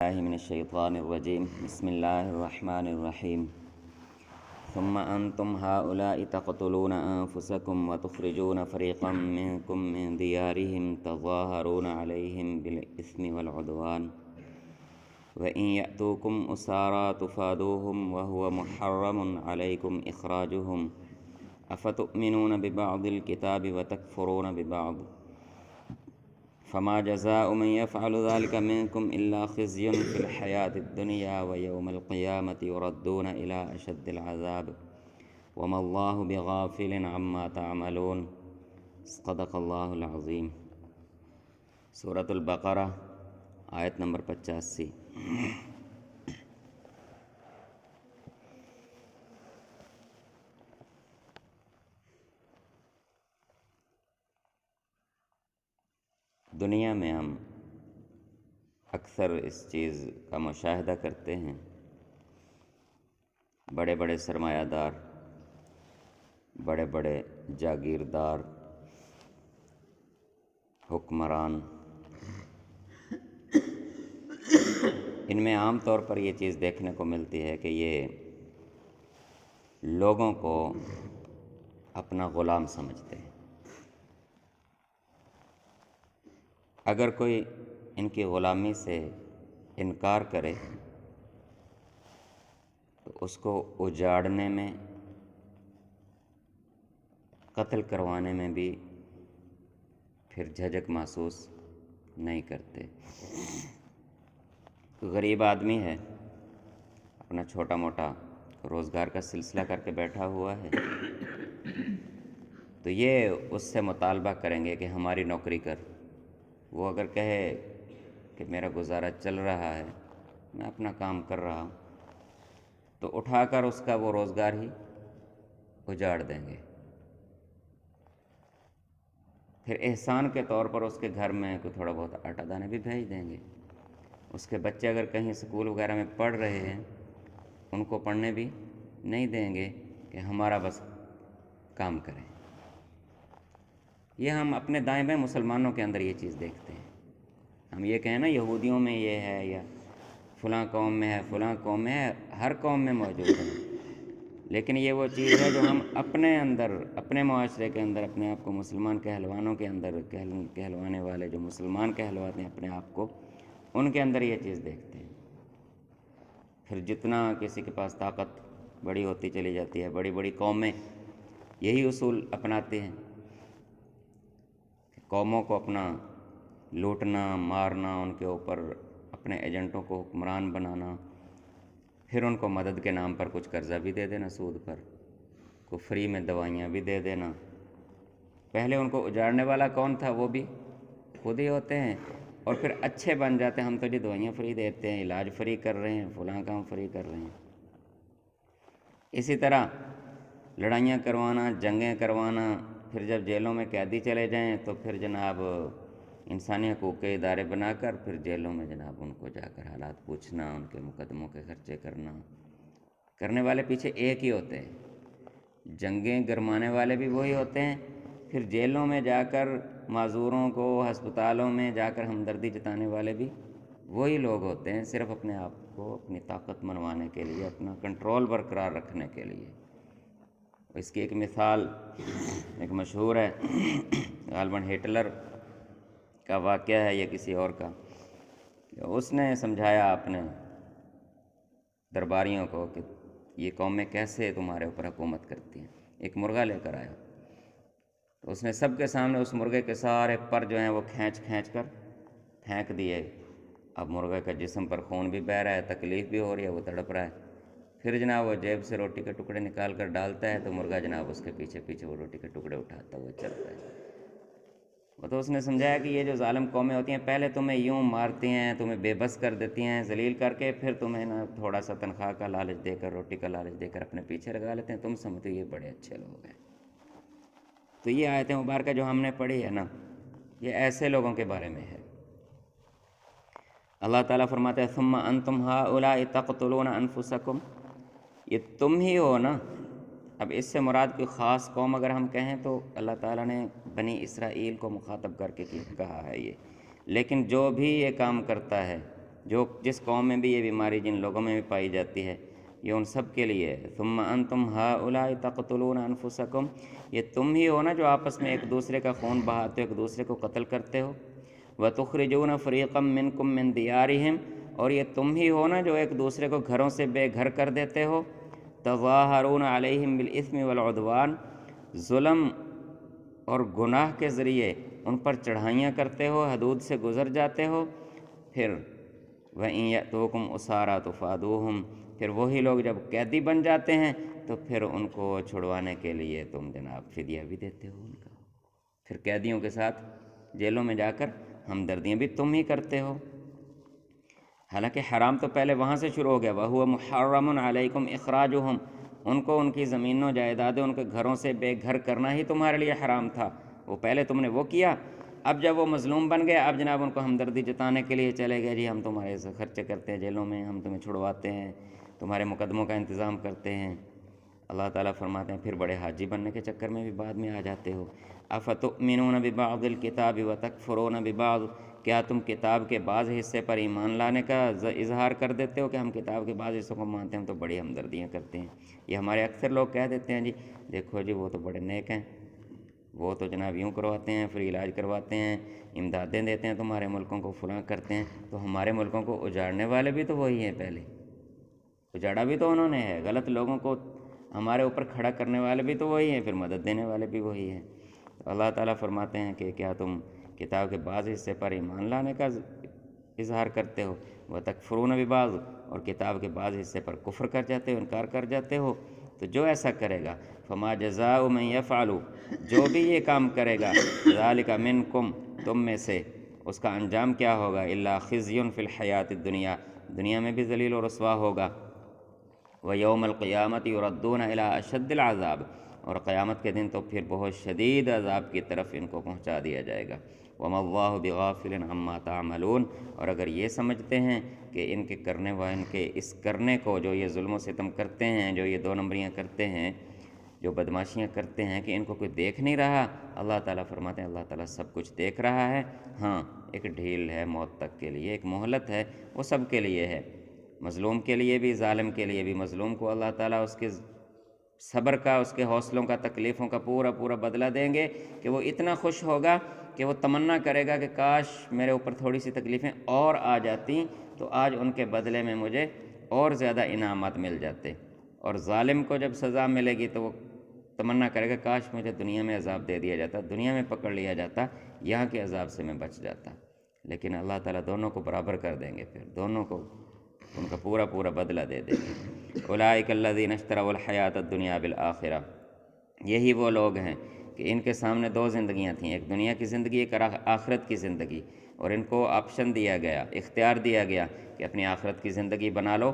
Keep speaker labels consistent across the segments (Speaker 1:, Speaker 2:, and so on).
Speaker 1: الله من الشيطان الرجيم بسم الله الرحمن الرحيم ثم أنتم هؤلاء تقتلون أنفسكم وتخرجون فريقا منكم من ديارهم تظاهرون عليهم بالإثم والعدوان وإن يأتوكم أسارى تفادوهم وهو محرم عليكم إخراجهم أفتؤمنون ببعض الكتاب وتكفرون ببعض فما جزاء من يفعل ذلك منكم إلا خزي في الحياة الدنيا ويوم القيامة يردون إلى أشد العذاب وما الله بغافل عما تعملون صدق اللہ العظیم۔ سورۃ البقرہ آیت نمبر 85۔ دنیا میں ہم اکثر اس چیز کا مشاہدہ کرتے ہیں، بڑے بڑے سرمایہ دار، بڑے بڑے جاگیردار، حکمران، ان میں عام طور پر یہ چیز دیکھنے کو ملتی ہے کہ یہ لوگوں کو اپنا غلام سمجھتے ہیں۔ اگر کوئی ان کی غلامی سے انکار کرے تو اس کو اجاڑنے میں، قتل کروانے میں بھی پھر جھجک محسوس نہیں کرتے۔ غریب آدمی ہے، اپنا چھوٹا موٹا روزگار کا سلسلہ کر کے بیٹھا ہوا ہے، تو یہ اس سے مطالبہ کریں گے کہ ہماری نوکری کر۔ وہ اگر کہے کہ میرا گزارا چل رہا ہے، میں اپنا کام کر رہا ہوں، تو اٹھا کر اس کا وہ روزگار ہی اجاڑ دیں گے۔ پھر احسان کے طور پر اس کے گھر میں کوئی تھوڑا بہت آٹا دانے بھی بھیج دیں گے۔ اس کے بچے اگر کہیں اسکول وغیرہ میں پڑھ رہے ہیں، ان کو پڑھنے بھی نہیں دیں گے کہ ہمارا بس کام کریں۔ یہ ہم اپنے دائیں بائیں مسلمانوں کے اندر یہ چیز دیکھتے ہیں۔ ہم یہ کہیں نا یہودیوں میں یہ ہے، یا فلاں قوم میں ہے، فلاں قوم میں ہے، ہر قوم میں موجود ہے، لیکن یہ وہ چیز ہے جو ہم اپنے اندر، اپنے معاشرے کے اندر اپنے آپ کو مسلمان کہلوانوں کے اندر، کہلوانے والے جو مسلمان کہلواتے ہیں اپنے آپ کو، ان کے اندر یہ چیز دیکھتے ہیں۔ پھر جتنا کسی کے پاس طاقت بڑی ہوتی چلی جاتی ہے، بڑی بڑی قومیں یہی اصول اپناتے ہیں، قوموں کو اپنا لوٹنا، مارنا، ان کے اوپر اپنے ایجنٹوں کو حکمران بنانا، پھر ان کو مدد کے نام پر کچھ قرضہ بھی دے دینا سود پر، کو فری میں دوائیاں بھی دے دینا۔ پہلے ان کو اجاڑنے والا کون تھا؟ وہ بھی خود ہی ہوتے ہیں، اور پھر اچھے بن جاتے ہیں، ہم تو جی دوائیاں فری دیتے ہیں، علاج فری کر رہے ہیں، فلاں کام فری کر رہے ہیں۔ اسی طرح لڑائیاں کروانا، جنگیں کروانا، پھر جب جیلوں میں قیدی چلے جائیں تو پھر جناب انسانی حقوق کے ادارے بنا کر پھر جیلوں میں جناب ان کو جا کر حالات پوچھنا، ان کے مقدموں کے خرچے کرنا۔ کرنے والے پیچھے ایک ہی ہوتے ہیں، جنگیں گرمانے والے بھی وہی ہوتے ہیں، پھر جیلوں میں جا کر معذوروں کو، ہسپتالوں میں جا کر ہمدردی جتانے والے بھی وہی لوگ ہوتے ہیں، صرف اپنے آپ کو اپنی طاقت منوانے کے لیے، اپنا کنٹرول برقرار رکھنے کے لیے۔ اس کی ایک مثال ایک مشہور ہے، غالباً ہٹلر کا واقعہ ہے یا کسی اور کا، کہ اس نے سمجھایا اپنے درباریوں کو کہ یہ قومیں کیسے تمہارے اوپر حکومت کرتی ہیں۔ ایک مرغا لے کر آیا، تو اس نے سب کے سامنے اس مرغے کے سارے پر جو ہیں وہ کھینچ کھینچ کر پھینک دیے۔ اب مرغے کا جسم پر خون بھی بہہ رہا ہے، تکلیف بھی ہو رہی ہے، وہ تڑپ رہا ہے۔ پھر جناب وہ جیب سے روٹی کے ٹکڑے نکال کر ڈالتا ہے، تو مرغا جناب اس کے پیچھے پیچھے وہ روٹی کے ٹکڑے اٹھاتا ہوا چلتا ہے۔ وہ تو اس نے سمجھایا کہ یہ جو ظالم قومیں ہوتی ہیں، پہلے تمہیں یوں مارتی ہیں، تمہیں بے بس کر دیتی ہیں ذلیل کر کے، پھر تمہیں نا تھوڑا سا تنخواہ کا لالچ دے کر، روٹی کا لالچ دے کر اپنے پیچھے لگا لیتے ہیں، تم سمجھتے یہ بڑے اچھے لوگ ہیں۔ تو یہ آیت مبارکہ جو ہم نے پڑھی ہے نا، یہ ایسے لوگوں کے بارے میں ہے۔ اللہ تعالیٰ فرماتا ہے ثم انتم ہؤلاء تقتلون انفسکم، یہ تم ہی ہو نا۔ اب اس سے مراد کوئی خاص قوم اگر ہم کہیں تو اللہ تعالیٰ نے بنی اسرائیل کو مخاطب کر کے کہا ہے یہ، لیکن جو بھی یہ کام کرتا ہے جس قوم میں بھی یہ بیماری جن لوگوں میں بھی پائی جاتی ہے یہ ان سب کے لیے ہے۔ ثم انتم ہؤلاء تقتلون انفسکم، یہ تم ہی ہو نا جو آپس میں ایک دوسرے کا خون بہاتے ہو، ایک دوسرے کو قتل کرتے ہو۔ وتخرجون فریقا منکم من دیارہم، اور یہ تم ہی ہو نا جو ایک دوسرے کو گھروں سے بے گھر کر دیتے ہو۔ تظاہرون علیہم بالاثم والعدوان، ظلم اور گناہ کے ذریعے ان پر چڑھائیاں کرتے ہو، حدود سے گزر جاتے ہو۔ پھر وَإِن يَأْتُوكُمْ أُسَارَىٰ تُفَادُوهُمْ، پھر وہی لوگ جب قیدی بن جاتے ہیں تو پھر ان کو چھڑوانے کے لیے تم جناب فدیہ بھی دیتے ہو ان کا، پھر قیدیوں کے ساتھ جیلوں میں جا کر ہمدردیاں بھی تم ہی کرتے ہو۔ حالانکہ حرام تو پہلے وہاں سے شروع ہو گیا، وَهُوَ مُحَرَّمٌ عَلَيْكُمْ إِخْرَاجُهُمْ، ان کو ان کی زمینوں جائیدادیں ان کے گھروں سے بے گھر کرنا ہی تمہارے لیے حرام تھا، وہ پہلے تم نے وہ کیا۔ اب جب وہ مظلوم بن گئے، اب جناب ان کو ہمدردی جتانے کے لیے چلے گئے، جی ہم تمہارے سے خرچے کرتے ہیں جیلوں میں، ہم تمہیں چھڑواتے ہیں، تمہارے مقدموں کا انتظام کرتے ہیں۔ اللہ تعالیٰ فرماتے ہیں پھر بڑے حاجی بننے کے چکر میں بھی بعد میں آ جاتے ہو۔ افتؤمنون ببعض الکتاب وتکفرون ببعض، کیا تم کتاب کے بعض حصے پر ایمان لانے کا اظہار کر دیتے ہو کہ ہم کتاب کے بعض حصوں کو مانتے ہیں، ہم تو بڑی ہمدردیاں کرتے ہیں۔ یہ ہمارے اکثر لوگ کہہ دیتے ہیں جی دیکھو جی وہ تو بڑے نیک ہیں، وہ تو جناب یوں کرواتے ہیں، فری علاج کرواتے ہیں، امدادیں دیتے ہیں تمہارے ملکوں کو، فلاں کرتے ہیں، تو ہمارے ملکوں کو اجاڑنے والے بھی تو وہی ہیں، پہلے اجاڑا بھی تو انہوں نے ہے، غلط لوگوں کو ہمارے اوپر کھڑا کرنے والے بھی تو وہی ہیں، پھر مدد دینے والے بھی وہی ہیں۔ تو اللہ تعالیٰ فرماتے ہیں کہ کیا تم کتاب کے بعض حصے پر ایمان لانے کا اظہار کرتے ہو، وتکفرون ببعض، اور کتاب کے بعض حصے پر کفر کر جاتے ہو، انکار کر جاتے ہو۔ تو جو ایسا کرے گا، فما جزاء من یفعل، جو بھی یہ کام کرے گا، ذالک منکم، تم میں سے، اس کا انجام کیا ہوگا، الا خزی فی الحیات الدنیا، دنیا میں بھی ذلیل و رسوا ہوگا، ویوم القیامت یردون الی اشد العذاب، اور قیامت کے دن تو پھر بہت شدید عذاب کی طرف ان کو پہنچا دیا جائے گا۔ وما اللہ بغافل عما تعملون، اور اگر یہ سمجھتے ہیں کہ ان کے کرنے ان کے اس کرنے کو، جو یہ ظلم و ستم کرتے ہیں، جو یہ دو نمبریاں کرتے ہیں، جو بدماشیاں کرتے ہیں، کہ ان کو کوئی دیکھ نہیں رہا، اللہ تعالیٰ فرماتے ہیں اللہ تعالیٰ سب کچھ دیکھ رہا ہے۔ ہاں ایک ڈھیل ہے موت تک کے لیے، ایک مہلت ہے، وہ سب کے لیے ہے، مظلوم کے لیے بھی، ظالم کے لیے بھی۔ مظلوم کو اللہ تعالیٰ اس کے صبر کا، اس کے حوصلوں کا، تکلیفوں کا پورا پورا بدلہ دیں گے کہ وہ اتنا خوش ہوگا کہ وہ تمنا کرے گا کہ کاش میرے اوپر تھوڑی سی تکلیفیں اور آ جاتی تو آج ان کے بدلے میں مجھے اور زیادہ انعامات مل جاتے۔ اور ظالم کو جب سزا ملے گی تو وہ تمنا کرے گا کاش مجھے دنیا میں عذاب دے دیا جاتا، دنیا میں پکڑ لیا جاتا، یہاں کے عذاب سے میں بچ جاتا۔ لیکن اللہ تعالیٰ دونوں کو برابر کر دیں گے، پھر دونوں کو ان کا پورا پورا بدلہ دے دیں گے۔ اولئک الذین اشتروا الحیات الدنیا بالآخرہ، یہی وہ لوگ ہیں کہ ان کے سامنے دو زندگیاں تھیں، ایک دنیا کی زندگی، ایک آخرت کی زندگی، اور ان کو آپشن دیا گیا، اختیار دیا گیا کہ اپنی آخرت کی زندگی بنا لو،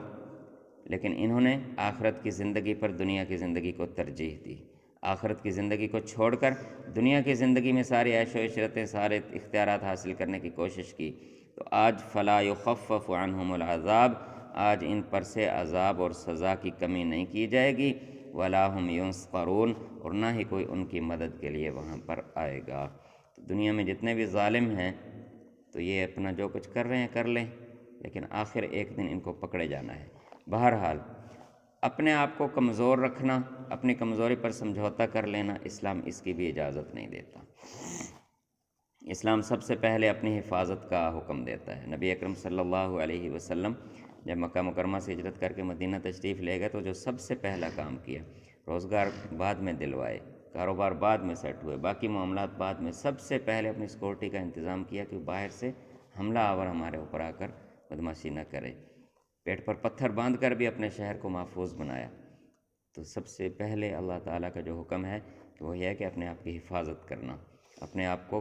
Speaker 1: لیکن انہوں نے آخرت کی زندگی پر دنیا کی زندگی کو ترجیح دی، آخرت کی زندگی کو چھوڑ کر دنیا کی زندگی میں ساری عیش و عشرتیں، سارے اختیارات حاصل کرنے کی کوشش کی۔ تو آج فلا یخفف عنہم العذاب، آج ان پر سے عذاب اور سزا کی کمی نہیں کی جائے گی، ولا هم ینصرون، اور نہ ہی کوئی ان کی مدد کے لیے وہاں پر آئے گا۔ تو دنیا میں جتنے بھی ظالم ہیں تو یہ اپنا جو کچھ کر رہے ہیں کر لیں، لیکن آخر ایک دن ان کو پکڑے جانا ہے۔ بہرحال اپنے آپ کو کمزور رکھنا، اپنی کمزوری پر سمجھوتا کر لینا، اسلام اس کی بھی اجازت نہیں دیتا۔ اسلام سب سے پہلے اپنی حفاظت کا حکم دیتا ہے۔ نبی اکرم صلی اللہ علیہ وسلم جب مکہ مکرمہ سے ہجرت کر کے مدینہ تشریف لے گئے تو جو سب سے پہلا کام کیا، روزگار بعد میں دلوائے، کاروبار بعد میں سیٹ ہوئے، باقی معاملات بعد میں، سب سے پہلے اپنی سیکورٹی کا انتظام کیا کہ باہر سے حملہ آور ہمارے اوپر آ کر بدماشی نہ کرے، پیٹ پر پتھر باندھ کر بھی اپنے شہر کو محفوظ بنایا۔ تو سب سے پہلے اللہ تعالیٰ کا جو حکم ہے کہ وہ یہ ہے کہ اپنے آپ کی حفاظت کرنا، اپنے آپ کو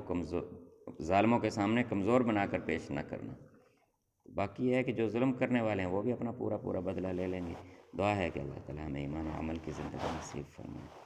Speaker 1: ظالموں کے سامنے کمزور بنا کر پیش نہ کرنا۔ باقی یہ ہے کہ جو ظلم کرنے والے ہیں وہ بھی اپنا پورا پورا بدلہ لے لیں گے۔ دعا ہے کہ اللہ تعالیٰ ہمیں ایمان و عمل کی زندگی نصیب فرمائے۔